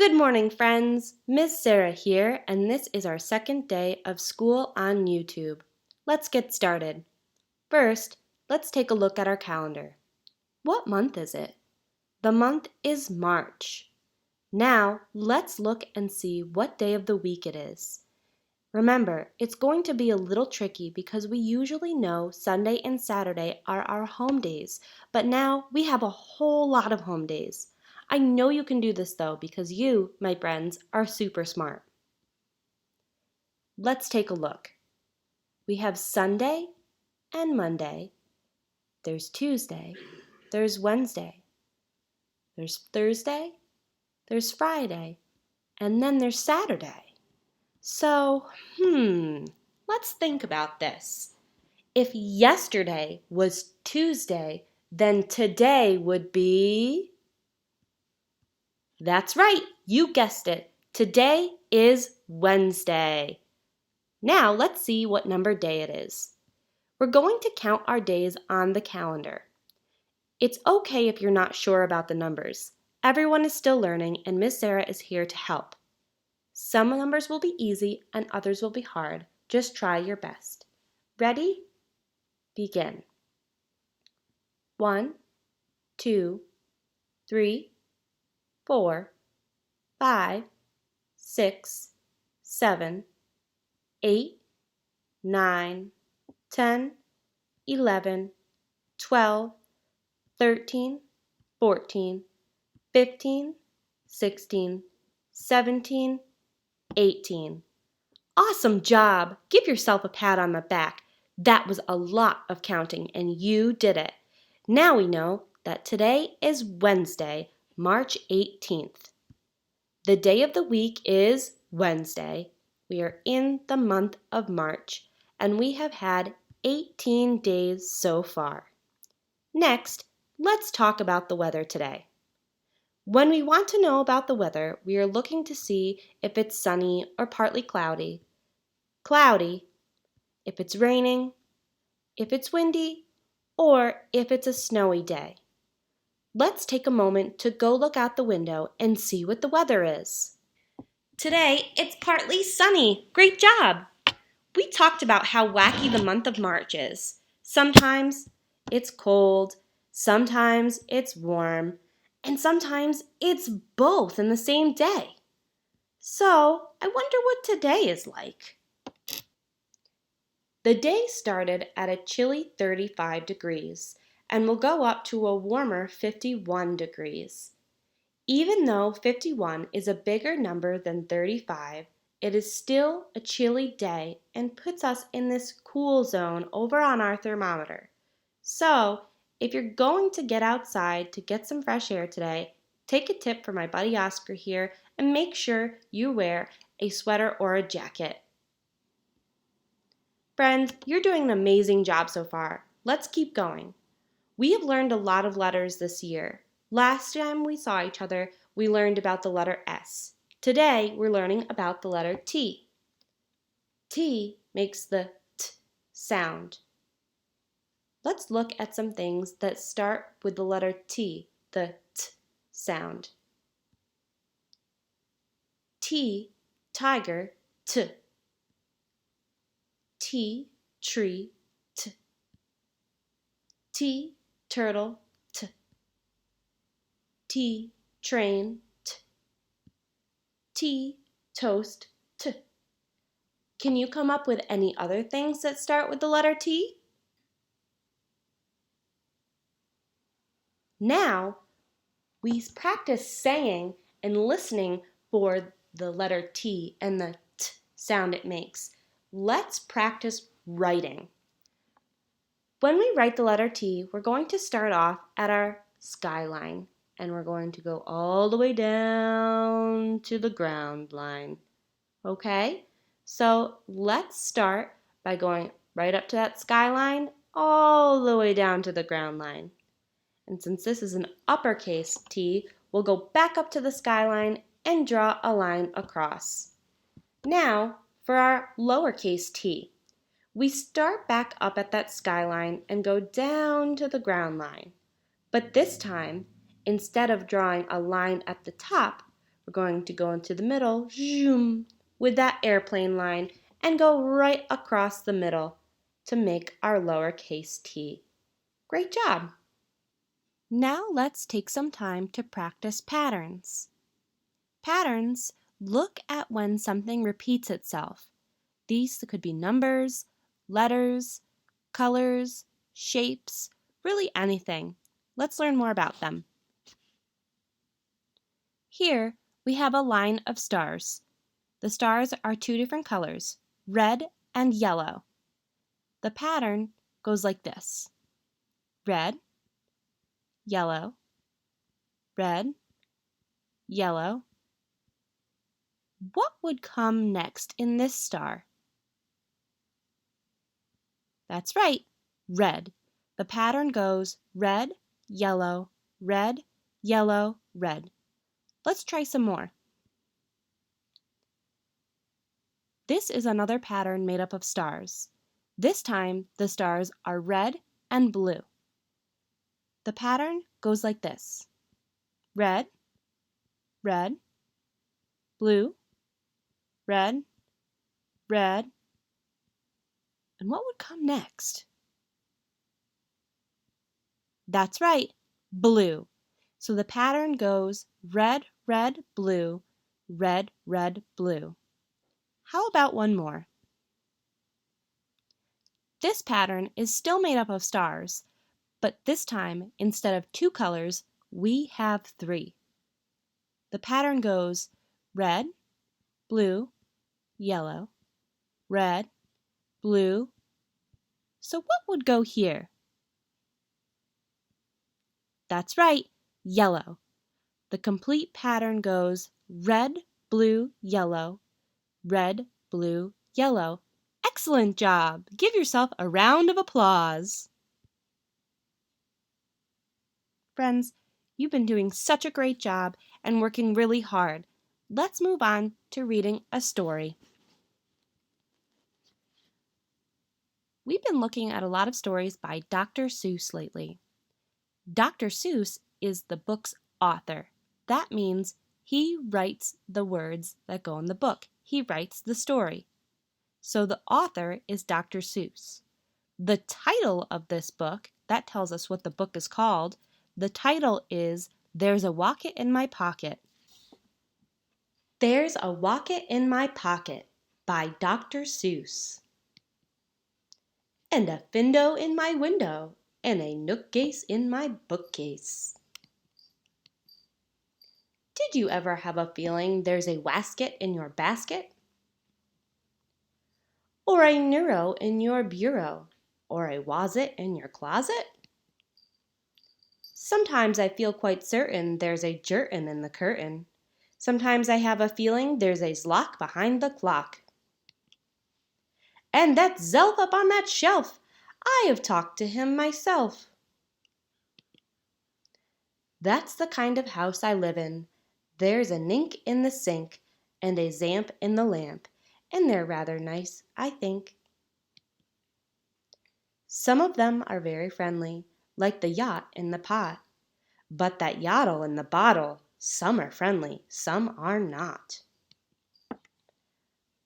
Good morning, friends. Miss Sarah here, and this is our second day of school on YouTube. Let's get started. First, let's take a look at our calendar. What month is it? The month is March. Now, let's look and see what day of the week it is. Remember, it's going to be a little tricky because we usually know Sunday and Saturday are our home days, but now we have a whole lot of home days. I know you can do this though because you, my friends, are super smart. Let's take a look. We have Sunday and Monday. There's Tuesday. There's Wednesday. There's Thursday. There's Friday. And then there's Saturday. So, let's think about this. If yesterday was Tuesday, then today would be... That's right, you guessed it. Today is Wednesday. Now let's see what number day it is. We're going to count our days on the calendar. It's okay if you're not sure about the numbers. Everyone is still learning and Miss Sarah is here to help. Some numbers will be easy and others will be hard. Just try your best. Ready? Begin. 1, 2, 3, 4, 5, 6, 7, 8, 9, 10, 11, 12, 13, 14, 15, 16, 17, 18. Awesome job! Give yourself a pat on the back. That was a lot of counting and you did it. Now we know that today is Wednesday, March 18th. The day of the week is Wednesday. We are in the month of March and we have had 18 days so far. Next, let's talk about the weather today. When we want to know about the weather, we are looking to see if it's sunny or partly cloudy. Cloudy, if it's raining, if it's windy, or if it's a snowy day. Let's take a moment to go look out the window and see what the weather is. Today, it's partly sunny. Great job! We talked about how wacky the month of March is. Sometimes it's cold, sometimes it's warm, and sometimes it's both in the same day. So, I wonder what today is like. The day started at a chilly 35 degrees and will go up to a warmer 51 degrees. Even though 51 is a bigger number than 35, it is still a chilly day and puts us in this cool zone over on our thermometer. So, if you're going to get outside to get some fresh air today, take a tip from my buddy Oscar here and make sure you wear a sweater or a jacket. Friends, you're doing an amazing job so far. Let's keep going. We have learned a lot of letters this year. Last time we saw each other, we learned about the letter S. Today, we're learning about the letter T. T makes the T sound. Let's look at some things that start with the letter T, the T sound. T, tiger, T. T, tree, T. T, turtle, T. T, train, T. T, toast, T. Can you come up with any other things that start with the letter T? Now, we practice saying and listening for the letter T and the T sound it makes. Let's practice writing. When we write the letter T, we're going to start off at our skyline and we're going to go all the way down to the ground line. Okay? So let's start by going right up to that skyline all the way down to the ground line. And since this is an uppercase T, we'll go back up to the skyline and draw a line across. Now, for our lowercase t, we start back up at that skyline and go down to the ground line. But this time, instead of drawing a line at the top, we're going to go into the middle, zoom, with that airplane line and go right across the middle to make our lowercase t. Great job! Now let's take some time to practice patterns. Patterns look at when something repeats itself. These could be numbers, letters, colors, shapes, really anything. Let's learn more about them. Here we have a line of stars. The stars are two different colors, red and yellow. The pattern goes like this: red, yellow, red, yellow. What would come next in this star? That's right, red. The pattern goes red, yellow, red, yellow, red. Let's try some more. This is another pattern made up of stars. This time, the stars are red and blue. The pattern goes like this: red, red, blue, red, red. And what would come next? That's right, blue. So the pattern goes red, red, blue, red, red, blue. How about one more? This pattern is still made up of stars, but this time, instead of two colors, we have three. The pattern goes red, blue, yellow, red, blue. So what would go here? That's right, yellow. The complete pattern goes red, blue, yellow, red, blue, yellow. Excellent job! Give yourself a round of applause. Friends, you've been doing such a great job and working really hard. Let's move on to reading a story. We've been looking at a lot of stories by Dr. Seuss lately. Dr. Seuss is the book's author. That means he writes the words that go in the book. He writes the story. So the author is Dr. Seuss. The title of this book, that tells us what the book is called. The title is There's a Wocket in My Pocket. There's a Wocket in My Pocket by Dr. Seuss. And a window in my window, and a nookcase in my bookcase. Did you ever have a feeling there's a wasket in your basket? Or a neuro in your bureau? Or a wasit in your closet? Sometimes I feel quite certain there's a jertin in the curtain. Sometimes I have a feeling there's a zlock behind the clock. And that zelf up on that shelf, I have talked to him myself. That's the kind of house I live in. There's a nink in the sink, and a zamp in the lamp, and they're rather nice, I think. Some of them are very friendly, like the yacht in the pot. But that yottle in the bottle, some are friendly, some are not.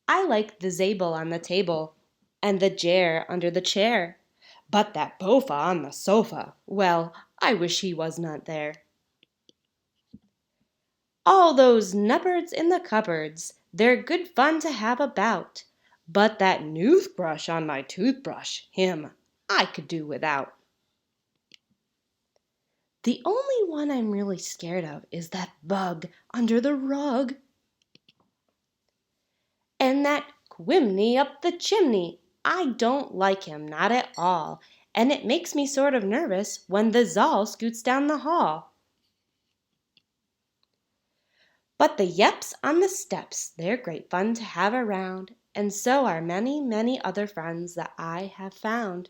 I like the zabel on the table, and the jar under the chair. But that bofa on the sofa, well, I wish he was not there. All those nuppards in the cupboards, they're good fun to have about. But that noothbrush on my toothbrush, him, I could do without. The only one I'm really scared of is that bug under the rug. And that quimney up the chimney, I don't like him, not at all. And it makes me sort of nervous when the Zal scoots down the hall. But the yeps on the steps, they're great fun to have around, and so are many, many other friends that I have found.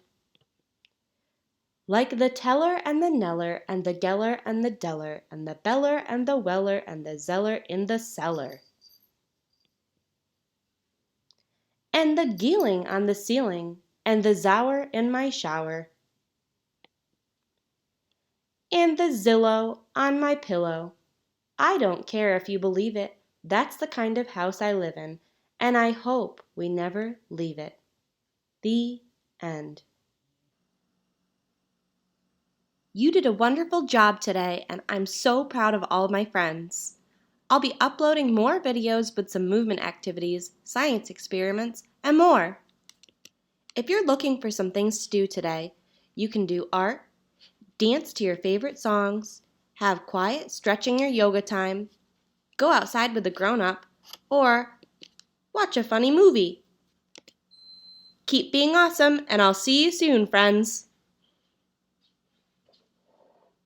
Like the teller and the neller, and the geller and the deller, and the beller and the weller, and the zeller in the cellar. And the geeling on the ceiling, and the zower in my shower. And the Zillow on my pillow, I don't care if you believe it. That's the kind of house I live in, and I hope we never leave it. The end. You did a wonderful job today, and I'm so proud of all of my friends. I'll be uploading more videos with some movement activities, science experiments, and more. If you're looking for some things to do today, you can do art, dance to your favorite songs, have quiet stretching or yoga time, go outside with a grown-up, or watch a funny movie. Keep being awesome, and I'll see you soon, friends.